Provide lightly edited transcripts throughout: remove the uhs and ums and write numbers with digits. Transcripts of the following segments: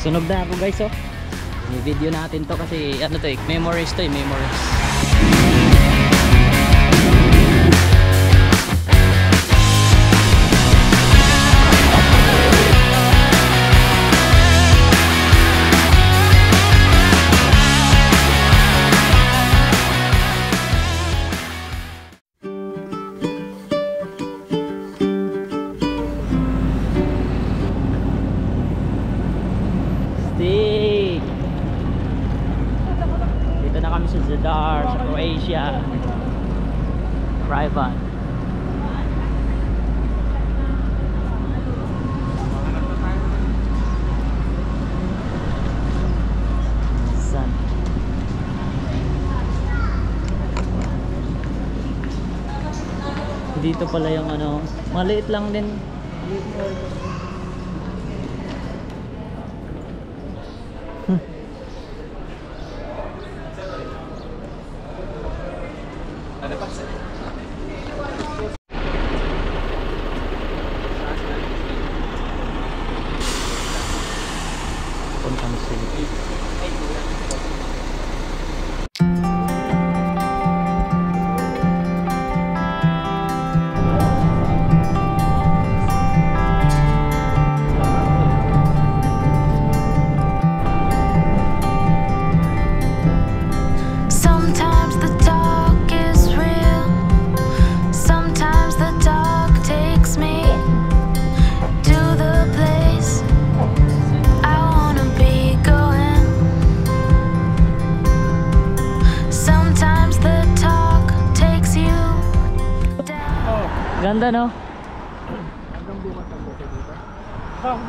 Sunog na ako guys, oh. I-video natin to kasi ano to eh, memories to eh, memories. Dito na kami sa Zadar, sa Croatia. Private. Sun. Dito pala yung ano, maliit lang din. Puntang City. Ganda no?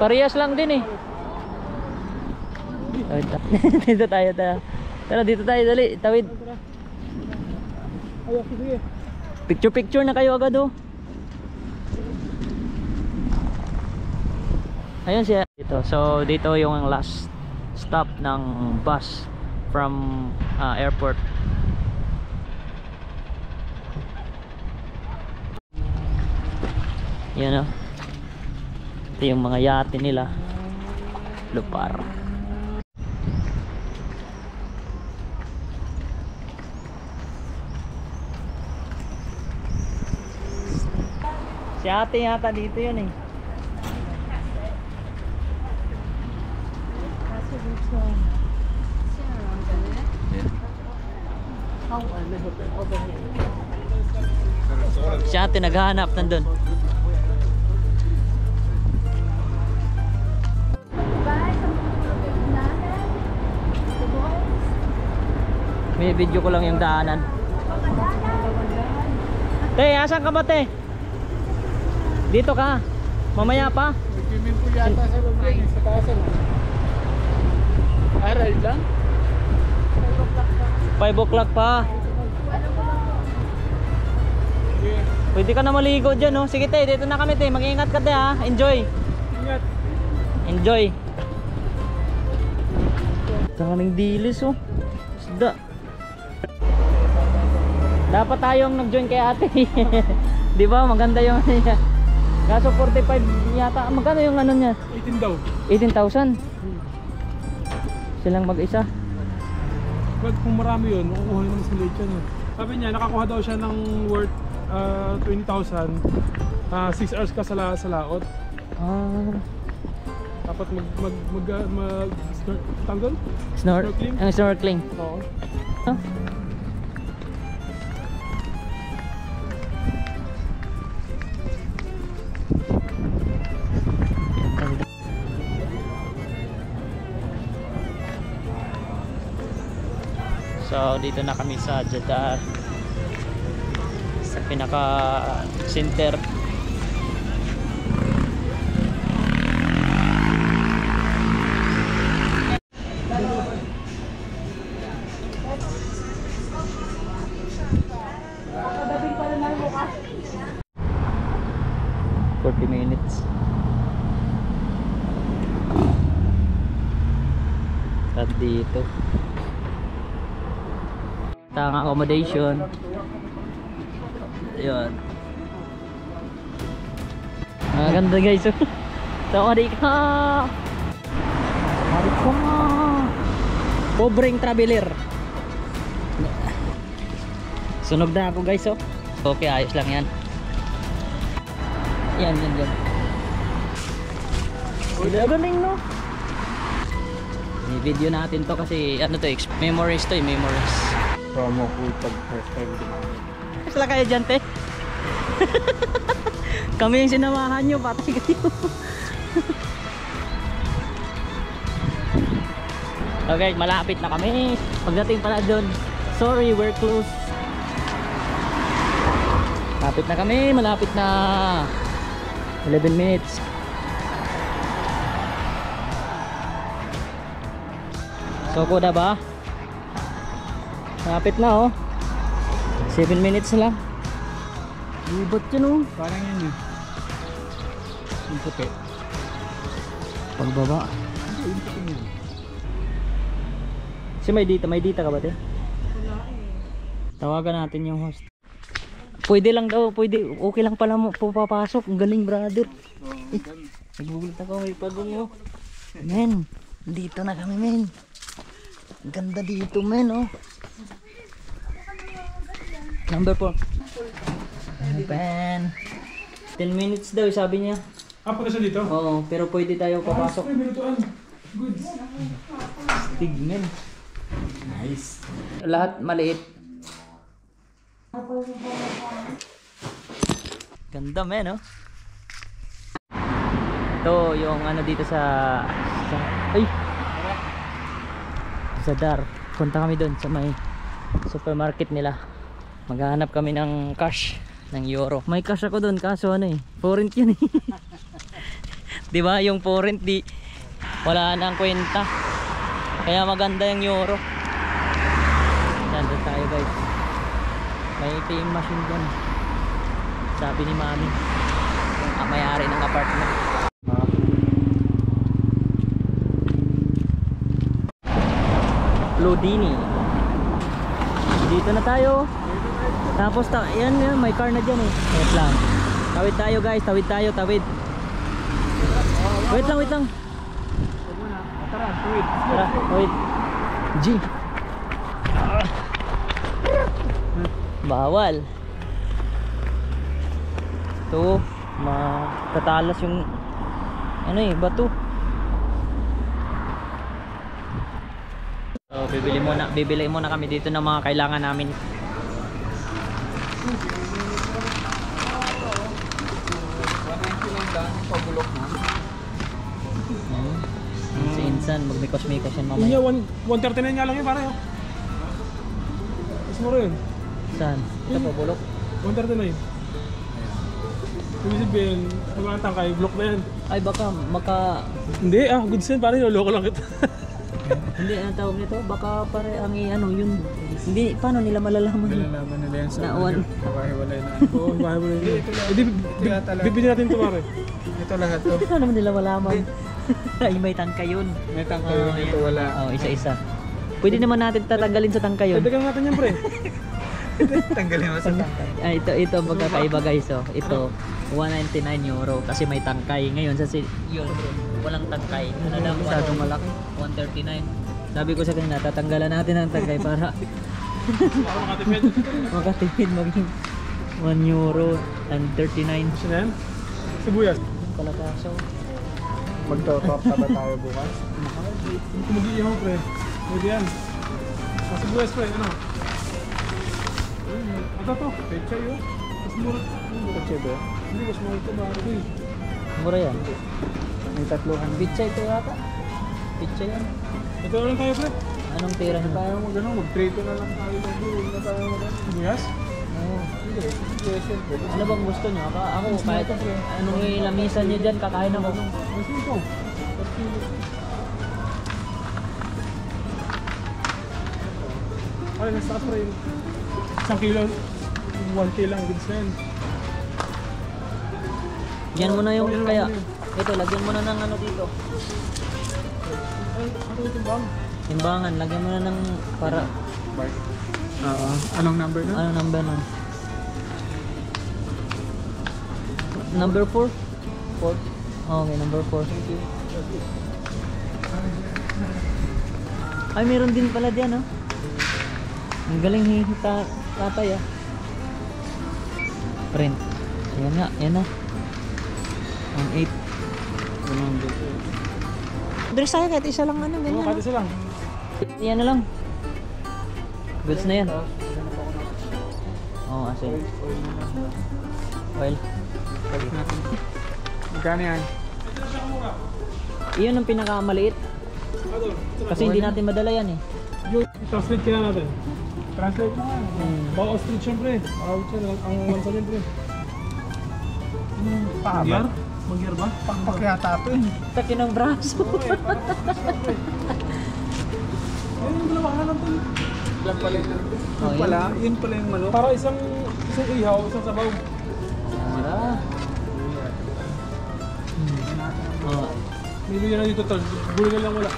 Parehas lang din eh. Dito tayo. Tara dito tayo, dali, tawid. Picture na kayo agad oh. Ayun siya dito. So dito yung last stop ng bus from airport. Yan o. Ito yung mga yate nila. Lupar. Si ate yata dito yun eh. Si ate naghahanap nandun. May video ko lang yung daanan. Te, asan ka ba te? Dito ka. Mamaya pa. Nagpimin po yata sa loob sa taasan. Aral lang? 5 o'clock pa. Pwede ka na maligo dyan oh. Sige te, dito na kami te. Mag-ingat ka te ha. Enjoy. Ingat. Enjoy. Daming dilis oh. Isda. Dapat tayong nag-join kay ate. Di ba? Maganda yung kaso 45 yata. Magkano yung ano niya? 18 daw. 18,000. Silang mag-isa. But kung marami yun, makukuha naman sa late yan. Sabi niya, nakakuha daw siya ng worth 20,000. 6 hours ka sa laot. Dapat tanggol? Snorkeling? Ang snorkeling. Oo. Huh? So dito na kami sa Zadar, sa pinaka center. Minutes at dito tang accommodation. Ayun. Ganda guys. Tawari ka. Pobreng traveler. Sunog na ako guys, oh. Okay, ayos lang yan. Yan. Sila galing, no? I-video natin to kasi ano to, memories to, memories. Promo code pag first time dumaan. Sila kayo dyan, te? Kami yung sinamahan nyo, patay kayo. Okay, malapit na kami. Pagdating pala doon, sorry, we're closed. Malapit na kami, malapit na. 11 minutes. Soko na ba? Malapit na, oh. 7 minutes na lang. Lubot yun, oh. Parang yun yun. Yung puti. Pagbaba. Yung puti yun. Si may dita ka ba, te? Tawagan natin yung host. Pwede lang daw, pwede. Okay lang pala mo papasok. Ang galing, brother. Nagugulat ako, may pagong mo. Men, dito na kami, men. Ang ganda dito, men, oh. Number 4. Open. 10 minutes daw, sabi niya. Punta siya dito? Oo, pero pwede tayo papasok. Ay, minutuan. Good. Stigmen. Nice. Lahat maliit. Ganda, men, oh. Ito yung ano dito sa ay sa Dar. Punta kami doon sa may supermarket nila. Maghahanap kami ng cash, ng euro. May cash ako doon kaso ano eh, foreign yun eh. 'Di ba? Yung foreign di wala nang kwenta. Kaya maganda yung euro. Nandun tayo, guys. May ATM machine dyan. Sabi ni mami, yung may-ari ng apartment. Lodini. Dito na tayo. Tapos yan, may car na dyan eh. Wait lang. Tawid tayo, guys. Tawid tayo, tawid. Wait lang. Tara, wait. Tara, wait. G. Bawal. Ito, matatalas yung ano eh, bato. So, bibili muna kami dito ng mga kailangan namin. Si Insan, magmikos-mikos yan mamaya. Yun 139 nga lang yun, pare. Mas mura yun. Saan? Ito po, bulok. 139. Ibig sabihin, pag ang tangkay, block na yan. Ay baka Hindi, goods yan, pare. Loko lang kita. hindi, ang tawag nito, baka pare ang ano yun. Hindi, paano nila malalaman yun? Malalaman nila yan sa Na one. kawahiwalay na. Oo, bahay mo na yun. Bibili natin ito, pare. Ito lahat to. Paano naman nila malaman? Ay, may tangkay yun. May tangkay yun, ito wala. Oo, isa-isa. Pwede naman natin tatanggalin sa tangkay yun. Dagdagan natin yan, pre. Tanggalin mo sa tangkay. Ito ang magkakaiba, guys. Oh. Ito, 199 euro kasi may tangkay. Ngayon, sa yun, walang tangkay. Ano lang, masyadong malaki. 139. Sabi ko sa kanila, tatanggalan natin ang tangkay para Para makatipid. makatipid maging 1 euro and 39. Gusto na yan? Sibuyas. Kalataso. Magto-top na ba tayo bukas? Kung mag-iihaw, pre. Pwede yan. Sibuyas, pre. Ano? Ito to. Pecha yun. Mas mura. Kutsi ba? Hindi, mas mura ito, pare. Mura yan. May tatluhan. Pizza ito yata. Pizza yan. Ito na lang tayo, pre. Anong tira nyo? Tayo mo gano'n, mag-trade na lang tayo ng buwan na tayo mag Sibuyas? Oo. Hindi, yes, yes. Ano bang gusto nyo? Ako kahit anong ilamisan nyo dyan, kakain ako. Mas ito. Ay, nasa taas, pre. 1 kilo. 1K lang, goods na yan. Yan mo na yung Yan kaya. mo na yun. Ito, lagyan mo na ng ano dito. Ay, ano ito bang? Timbangan, lagyan mo na ng para Oo. Anong number na? ano number nun? Number 4? 4? Okay, number 4. Ay, meron din pala diyan, oh. Ang galing hihita tatay, ah. Print. Ayan nga, ayan na. Ang 8. Dress tayo kahit isa lang, ano, Oo, ganyan. kahit isa lang. Yan na lang. Goods na yan. Oo, asin. Oil. Balik natin. Magkano yan? Iyon ang pinakamaliit. Kasi hindi natin madala yan eh. Yun, translate kaya natin. Translate na nga. Baka ostrich syempre. Bawit siya ang wansa syempre. Magyar? Magyar ba? Pakpak yata ito eh. Takin ng braso. Ayun yung dalawa lang to. Lang pala yun. Oh, Yun pala, yun pala yung manok. Para isang ihaw, isang sabaw. Mara. Oh. May luya na dito tol. Bulo na lang wala.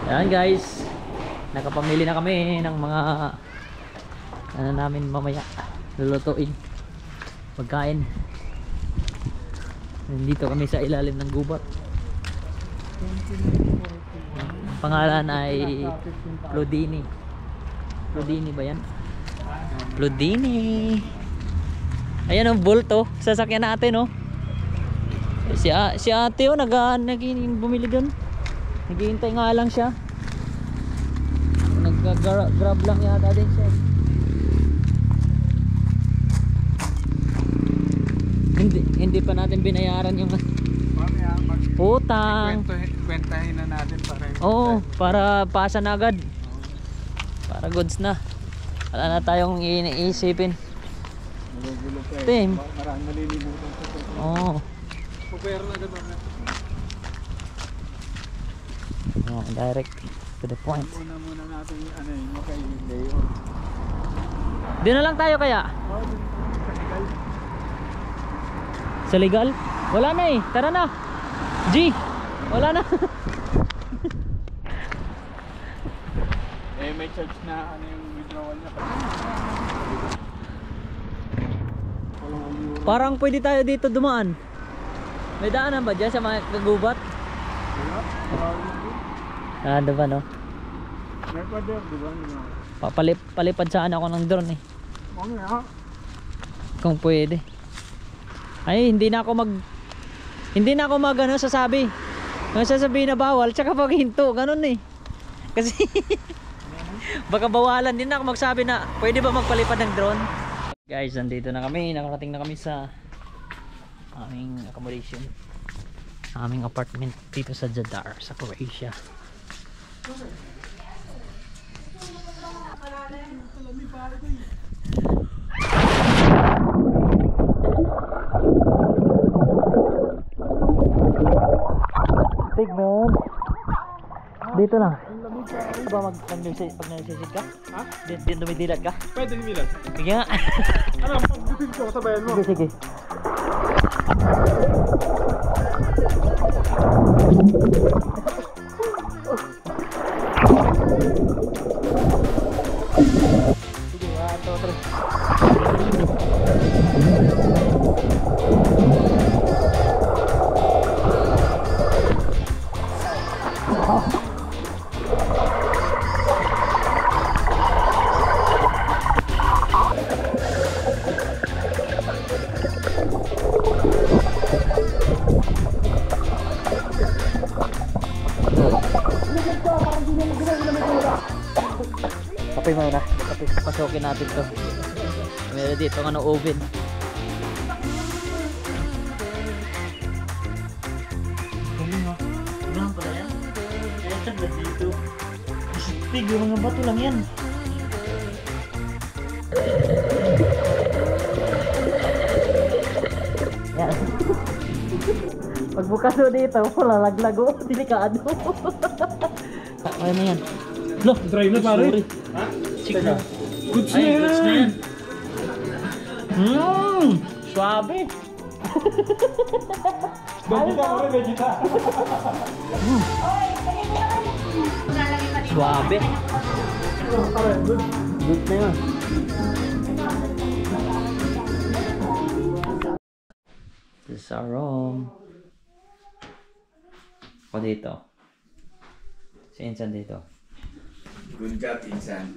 Ayan guys. Nakapamili na kami ng mga ano namin mamaya. Lulutuin. Pagkain. Nandito kami sa ilalim ng gubat. Ang pangalan ay Plodini. Plodini ba yan? Plodini. Ayan ang bulto. Sasakyan natin, oh. Si ate, oh, bumili doon. Naghihintay nga lang siya. Nag-grab lang yata din siya. Hindi pa natin binayaran yung Mamaya, utang. kwentahin na natin para Oo, para pasa na agad. Para goods na. Wala na tayong iniisipin. magugulo pa eh. Tim. Maraming malilimutan sa ito. Oo. Pupera na agad mamaya. Oh, direct to the point. Muna natin yung ano yung makailay. Doon na lang tayo kaya? Oh, kasi Sa legal? Wala na eh. Tara na. G. Wala na. may charge na ano yung withdrawal niya. Parang pwede tayo dito dumaan. May daanan ba dyan sa mga kagubat? Ano ba, no? Ecuador, di ba? Palipad saan ako ng drone eh. Mamaya. Kung pwede. Ay, hindi na ako mag ano, sasabi. Kung sasabihin na bawal, tsaka pag hinto, ganun eh. Kasi baka bawalan din na ako magsabi na pwede ba magpalipad ng drone. Guys, nandito na kami. Nakarating na kami sa aming accommodation, aming apartment dito sa Zadar, sa Croatia. Tignan. Dito lang. Ba pag nagsisid ka? Ha? Din dumidilat ka? Pwede nimilan. Sige nga. Ano, pag-dipid ko, kasabayan mo. Sige. Sige, 1, 2, 3. Kape muna. Kape, pasokin natin to. Meron dito ng oven. Galing ha. Ganun pala yan. Kaya tagla dito. Astig, yung mga bato lang yan. Yan. Pagbukas mo dito, lalaglago. Delikado. Kaya na yan. Loh, Dry na pare. sorry. Ha? Chicken. Goods Ay, na goods na yan. yan. Suabe. Vegeta, pare, vegeta. Suabe. Pare, good. Good na yun. This is our room. Ako dito. Si Insan dito. Good job, insan.